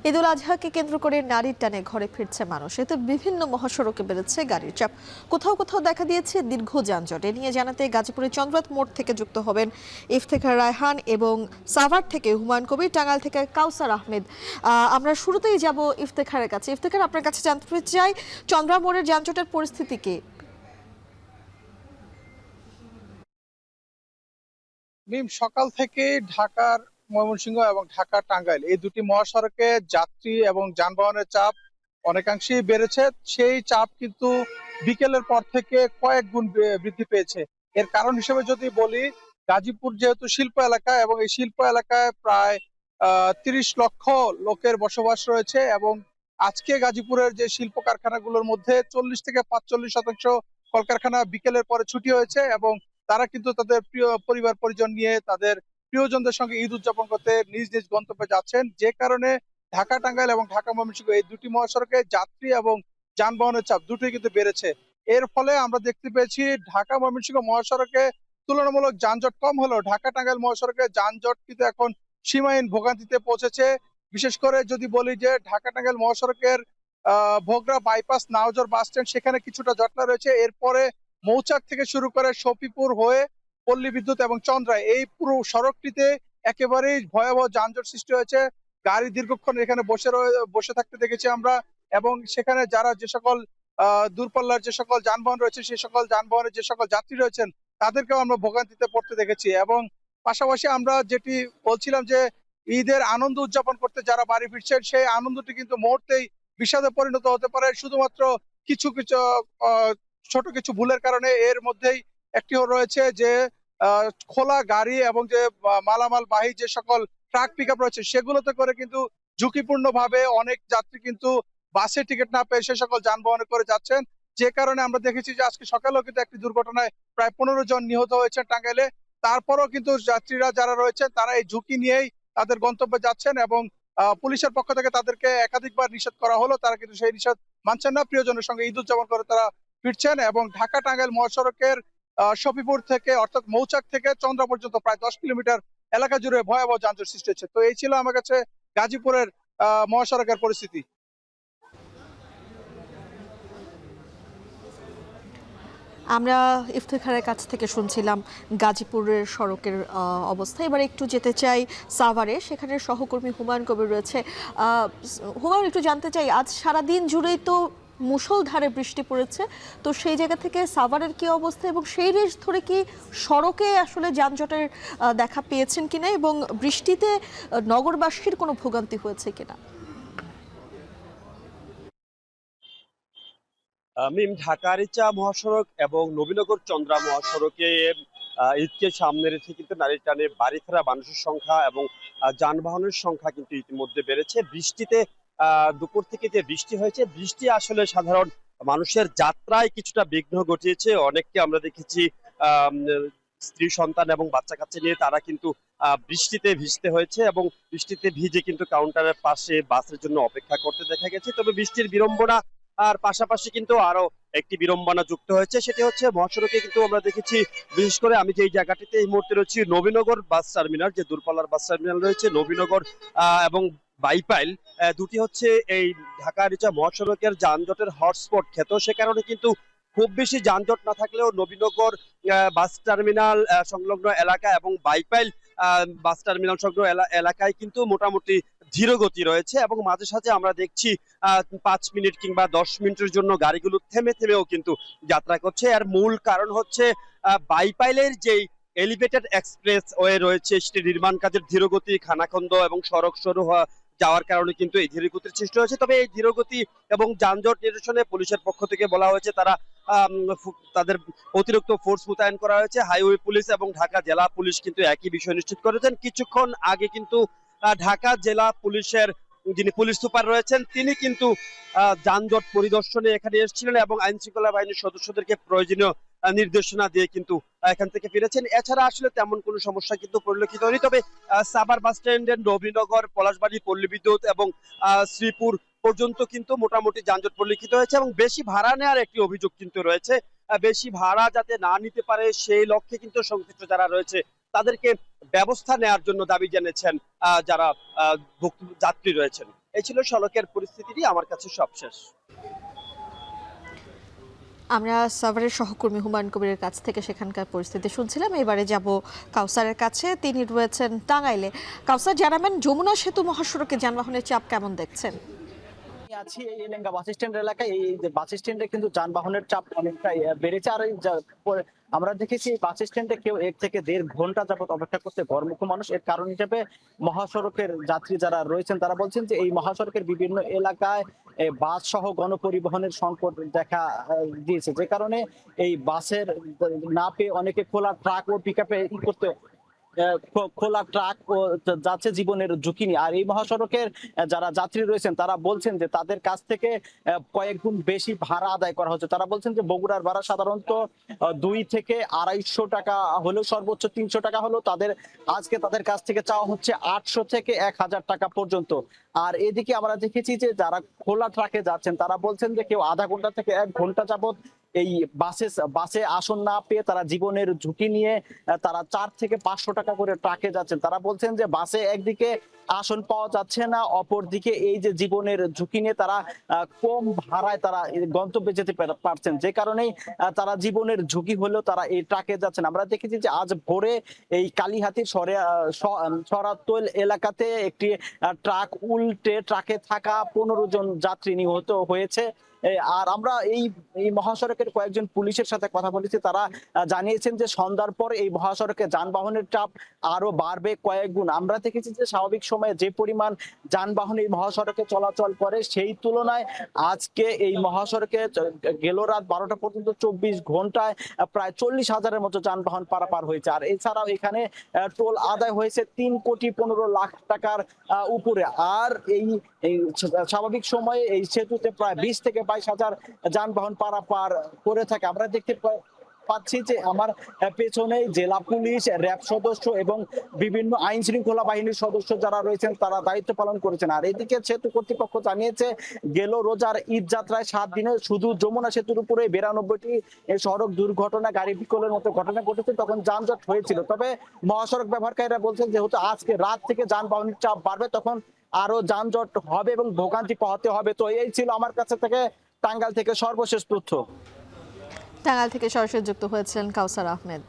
ঈদুল আজহাকে কেন্দ্র করে নারীর টানে ঘরে ফিরছে মানুষ। এতে বিভিন্ন মহাসড়কে বেড়েছে গাড়ির চাপ। কোথাও কোথাও দেখা দিয়েছে দীর্ঘ যানজট। এ নিয়ে জানাতে গাজীপুরের চন্দ্রাত মোড় থেকে যুক্ত হবেন ইফতেখার রায়হান এবং সাভার থেকে হুমায়ুন কবির, টাঙ্গাইল থেকে কাউসার আহমেদ। আমরা শুরুতেই যাব ইফতেখারের কাছে। ইফতেখার, আপনার কাছে জানতে চাই চন্দ্রা মোড়ের যানজটের পরিস্থিতি কি? সকাল থেকে ঢাকার ময়মনসিংহ এবং ঢাকা টাঙ্গাইল এই দুটি মহাসড়কে যাত্রী এবং যানবাহনের চাপ অনেকাংশেই বেড়েছে। সেই চাপ কিন্তু বিকেলের পর থেকে কয়েক গুণ বৃদ্ধি পেয়েছে। এর কারণ হিসেবে যদি বলি, গাজীপুর যেহেতু শিল্প এলাকা এবং এই শিল্প এলাকায় প্রায় ৩০ লক্ষ লোকের বসবাস রয়েছে এবং আজকে গাজীপুরের যে শিল্প কারখানাগুলোর মধ্যে 40 থেকে 45% কলকারখানা বিকেলের পরে ছুটি হয়েছে এবং তারা কিন্তু তাদের প্রিয় পরিবার পরিজন নিয়ে তাদের প্রিয়জনদের সঙ্গে ঈদ উদযাপন করতে নিজ নিজ গন্তব্যে যাচ্ছেন। যে কারণে ঢাকা টাঙ্গাইল এবং ঢাকা ময়মনসিংহ এই দুটি মহাসড়কে যাত্রী এবং যানবাহনের চাপ দুটোই কিন্তু বেড়েছে। এর ফলে আমরা দেখতে পেয়েছি ঢাকা ময়মনসিংহ মহাসড়কে তুলনামূলক যানজট কম হলেও ঢাকা টাঙ্গাইল মহাসড়কে যানজট কিন্তু এখন সীমাহীন ভোগান্তিতে পৌঁছেছে। বিশেষ করে যদি বলি যে ঢাকা টাঙ্গাইল মহাসড়কের ভোগড়া বাইপাস নাওজর বাস স্ট্যান্ড সেখানে কিছুটা জটলা রয়েছে। এরপরে মৌচাক থেকে শুরু করে শফিপুর হয়ে পল্লী বিদ্যুৎ এবং চন্দ্রায় এই পুরো সড়কটিতে একেবারেই ভয়াবহ যানজট সৃষ্টি হয়েছে। গাড়ি দীর্ঘক্ষণ এখানে বসে থাকতে দেখেছি আমরা এবং সেখানে যারা যে সকল দূরপাল্লার যে সকল যানবাহন রয়েছে সেই সকল যানবাহনের যে সকল যাত্রী রয়েছেন তাদেরকেও আমরা ভোগান্তিতে পড়তে দেখেছি। এবং পাশাপাশি আমরা যেটি বলছিলাম যে ঈদের আনন্দ উদযাপন করতে যারা বাড়ি ফিরছেন সেই আনন্দটি কিন্তু মুহূর্তেই বিষাদে পরিণত হতে পারে শুধুমাত্র কিছু কিছু ছোট কিছু ভুলের কারণে। এর মধ্যেই একটি রয়েছে যে খোলা গাড়ি এবং যে মালামাল বাহী যে সকল ট্রাক পিকআপ রয়েছে সেগুলোতে করে কিন্তু ঝুঁকিপূর্ণ ভাবে অনেক যাত্রী কিন্তু বাসে টিকিট না পেয়ে সে সকল যানবাহনে করে যাচ্ছেন। যে কারণে আমরা দেখেছি যে আজকে সকালেও কিন্তু একটি দুর্ঘটনায় প্রায় 15 জন নিহত হয়েছেন টাঙ্গাইলে। তারপরও কিন্তু যাত্রীরা যারা রয়েছেন তারা এই ঝুঁকি নিয়েই তাদের গন্তব্যে যাচ্ছেন এবং পুলিশের পক্ষ থেকে তাদেরকে একাধিকবার নিষেধ করা হলো, তারা কিন্তু সেই নিষেধ মানছেন না। প্রিয়জনের সঙ্গে ঈদ উদযাপন করে তারা ফিরছেন এবং ঢাকা টাঙ্গাইল মহাসড়কের শফিপুর থেকে অর্থাৎ মৌচাক থেকে চন্দ্রা পর্যন্ত প্রায় 10 কিলোমিটার এলাকা জুড়ে ভয়াবহ যানজট সৃষ্টি হচ্ছে। তো এই ছিল আমার কাছে গাজীপুরের মহাসড়কের পরিস্থিতি। আমরা ইফতেখারের কাছ থেকে শুনছিলাম গাজীপুরের সড়কের অবস্থা। এবার একটু যেতে চাই সাভারে, সেখানে সহকর্মী হুমায়ুন কবির রয়েছে। হুমায়ুন, একটু জানতে চাই, আজ সারাদিন জুড়েই তো মুষলধারে বৃষ্টি পড়েছে, তো সেই জায়গা থেকে সাভারের কি অবস্থা এবং সেই রেঞ্জ ধরে কি সড়কে আসলে যানজটের দেখা পেয়েছেন কিনা এবং বৃষ্টিতে নগরবাসীর কোনো ভোগান্তি হয়েছে কিনা? ঢাকা আরিচা মহাসড়ক এবং নবীনগর চন্দ্রা মহাসড়কে ঈদকে সামনে রেখে কিন্তু নারীর টানে বাড়ি ফেরা মানুষের সংখ্যা এবং যানবাহনের সংখ্যা কিন্তু ইতিমধ্যে বেড়েছে। বৃষ্টিতে দুপুর থেকে যে বৃষ্টি হয়েছে, বৃষ্টি আসলে সাধারণ মানুষের যাত্রায় কিছুটা বিঘ্ন ঘটিয়েছে। অনেককে আমরা দেখেছি স্ত্রী সন্তান এবং বাচ্চা কাচ্চা নিয়ে তারা কিন্তু বৃষ্টিতে ভিজতে হয়েছে এবং বৃষ্টিতে ভিজে কিন্তু কাউন্টারের পাশে বাসের জন্য অপেক্ষা করতে দেখা গেছে। তবে বৃষ্টির বিড়ম্বনা আর পাশাপাশি কিন্তু আরো একটি বিড়ম্বনা যুক্ত হয়েছে, সেটি হচ্ছে মহাসড়কে কিন্তু আমরা দেখেছি, বিশেষ করে আমি যে জায়গাটিতে এই মুহূর্তে রয়েছি নবীনগর বাস টার্মিনাল, যে দূরপাল্লার বাস টার্মিনাল রয়েছে নবীনগর এবং বাইপাইল, দুটি হচ্ছে এই ঢাকা আরিচা মহাসড়কের যানজটের হটস্পট খ্যাত। সে কারণে কিন্তু খুব বেশি যানজট না থাকলেও নবীনগর বাস টার্মিনাল সংলগ্ন এলাকা এবং বাইপাইল বাস টার্মিনাল সংলগ্ন এলাকায় কিন্তু মোটামুটি ধীর গতি রয়েছে এবং মাঝে সাঝে আমরা দেখছি 5 মিনিট কিংবা 10 মিনিটের জন্য গাড়িগুলো থেমে থেমেও কিন্তু যাত্রা করছে। আর মূল কারণ হচ্ছে বাইপাইলের যেই এলিভেটেড এক্সপ্রেস ওয়ে রয়েছে সেটি নির্মাণ কাজের ধীরগতি, খানাখন্দ এবং সড়ক সরু যাওয়ার কারণে কিন্তু এই ধীরগতির সৃষ্টি হয়েছে। তবে এই ধীরগতি এবং যানজট নিরসনে পুলিশের পক্ষ থেকে বলা হয়েছে তারা তাদের অতিরিক্ত ফোর্স মোতায়েন করা হয়েছে। হাইওয়ে পুলিশ এবং ঢাকা জেলা পুলিশ কিন্তু একই বিষয় নিশ্চিত করেছেন। কিছুক্ষণ আগে কিন্তু ঢাকা জেলা পুলিশের যিনি পুলিশ সুপার রয়েছেন তিনি কিন্তু যানজট পরিদর্শনে এখানে এসেছিলেন এবং আইন শৃঙ্খলা বাহিনীর সদস্যদেরকে প্রয়োজনীয় নির্দেশনা দিয়ে কিন্তু এখান থেকে ফিরেছেন। এছাড়া আসলে তেমন কোনো সমস্যা কিন্তু পরিলক্ষিত হয়নি। তবে সাভার বাস স্ট্যান্ডের নবীনগর, পলাশবাড়ি, পল্লী বিদ্যুৎ এবং শ্রীপুর পর্যন্ত কিন্তু মোটামুটি যানজট পরিলক্ষিত হয়েছে এবং বেশি ভাড়া নেওয়ার একটি অভিযোগ কিন্তু রয়েছে। বেশি ভাড়া যাতে না নিতে পারে সেই লক্ষ্যে কিন্তু সংশ্লিষ্ট যারা রয়েছে তাদেরকে ব্যবস্থা নেওয়ার জন্য দাবি জানিয়েছেন যারা যাত্রী রয়েছেন। এই ছিল সড়কের পরিস্থিতিটি আমার কাছে সবশেষ। আমরা সাভারের সহকর্মী হুমায়ুন কবিরের কাছ থেকে সেখানকার পরিস্থিতি শুনছিলাম। এবারে যাব কাউসারের কাছে, তিনি রয়েছেন টাঙ্গাইলে। কাউসার, জানাবেন যমুনা সেতু মহাসড়কে যানবাহনের চাপ কেমন দেখছেন? আছি এই এলেঙ্গা বাস স্ট্যান্ড এলাকায়। এই যে বাস স্ট্যান্ডে কিন্তু যানবাহনের চাপ অনেকটাই বেড়েছে। আর আমরা দেখেছি বাস স্ট্যান্ডে কেউ 1 থেকে 1.5 ঘন্টা যাবত অপেক্ষা করতে ঘরমুখী মানুষ। এর কারণ হিসেবে মহাসড়কের যাত্রী যারা রয়েছেন তারা বলছেন যে এই মহাসড়কের বিভিন্ন এলাকায় বাস সহ গণপরিবহনের সংকট দেখা দিয়েছে, যে কারণে এই বাসের না পেয়ে অনেকে খোলা ট্রাক ও পিকআপে করতে খোলা ট্রাক ও যাচ্ছে জীবনের ঝুঁকি নিয়ে। আর এই মহাসড়কের যারা যাত্রী রয়েছেন তারা বলছেন যে তাদের কাছ থেকে কয়েক গুণ বেশি ভাড়া আদায় করা হচ্ছে। তারা বলছেন যে বগুড়ার ভাড়া সাধারণত 2 থেকে 250 টাকা হলেও সর্বোচ্চ 300 টাকা হলেও আজকে তাদের কাছ থেকে চাওয়া হচ্ছে 800 থেকে 1000 টাকা পর্যন্ত। আর এদিকে আমরা দেখেছি যে যারা খোলা ট্রাকে যাচ্ছেন তারা বলছেন যে কেউ আধা ঘন্টা থেকে 1 ঘন্টা যাবত এই বাসে আসন না পেয়ে তারা জীবনের ঝুঁকি নিয়ে তারা 4 থেকে 500 টাকা করে ট্রাকে যাচ্ছেন। তারা বলছেন যে বাসে একদিকে আসন পাওয়া যাচ্ছে না, অপরদিকে এই যে জীবনের ঝুঁকি নিয়ে তারা কম ভাড়ায় তারা গন্তব্যে যেতে পারছেন, যে কারণেই তারা জীবনের ঝুঁকি হলেও তারা এই ট্রাকে যাচ্ছেন। আমরা দেখেছি যে আজ ভোরে এই কালীহাতির সরাতল এলাকাতে একটি ট্রাক উল্টে ট্রাকে থাকা 15 জন যাত্রী নিহত হয়েছে। আর আমরা এই মহাসড়কের কয়েকজন পুলিশের সাথে কথা বলেছি, তারা জানিয়েছেন যে সন্ধ্যার পর এই মহাসড়কে যানবাহনের চাপ আরো বাড়বে কয়েক গুণ। আমরা দেখেছি যে স্বাভাবিক সময়ে যে পরিমাণ যানবাহন এই মহাসড়কে চলাচল করে সেই তুলনায় আজকে এই মহাসড়কে গেল রাত 12টা পর্যন্ত 24 ঘন্টায় প্রায় 40,000-এর মতো যানবাহন পারাপার হয়েছে। আর এছাড়াও এখানে টোল আদায় হয়েছে 3,15,00,000 টাকার উপরে। আর এই স্বাভাবিক সময়ে এই সেতুতে প্রায় 20 থেকে 22,000 যানবাহন পারাপার করে থাকে। আমরা দেখতে পাচ্ছি যে আমার পেছনে জেলা পুলিশ, র্যাব সদস্য এবং বিভিন্ন আইন শৃঙ্খলা বাহিনীর সদস্য যারা রয়েছেন তারা দায়িত্ব পালন করেছেন। আর এদিকে সেতু কর্তৃপক্ষ জানিয়েছে গেল রোজার ঈদ যাত্রায় 7 দিনে শুধু যমুনা সেতুর উপরে 92টি সড়ক দুর্ঘটনা, গাড়ি বিকলের মতো ঘটনা ঘটেছে, তখন যানজট হয়েছিল। তবে মহাসড়ক ব্যবহারকারীরা বলছেন যেহেতু আজকে রাত থেকে যানবাহনের চাপ বাড়বে তখন আরো যানজট হবে এবং ভোগান্তি পোহাতে হবে। তো এই ছিল আমার কাছে থেকে টাঙ্গাইল থেকে সর্বশেষ তথ্য। টাঙ্গাইল থেকে সরাসরি যুক্ত হয়েছিলেন কাউসার আহমেদ।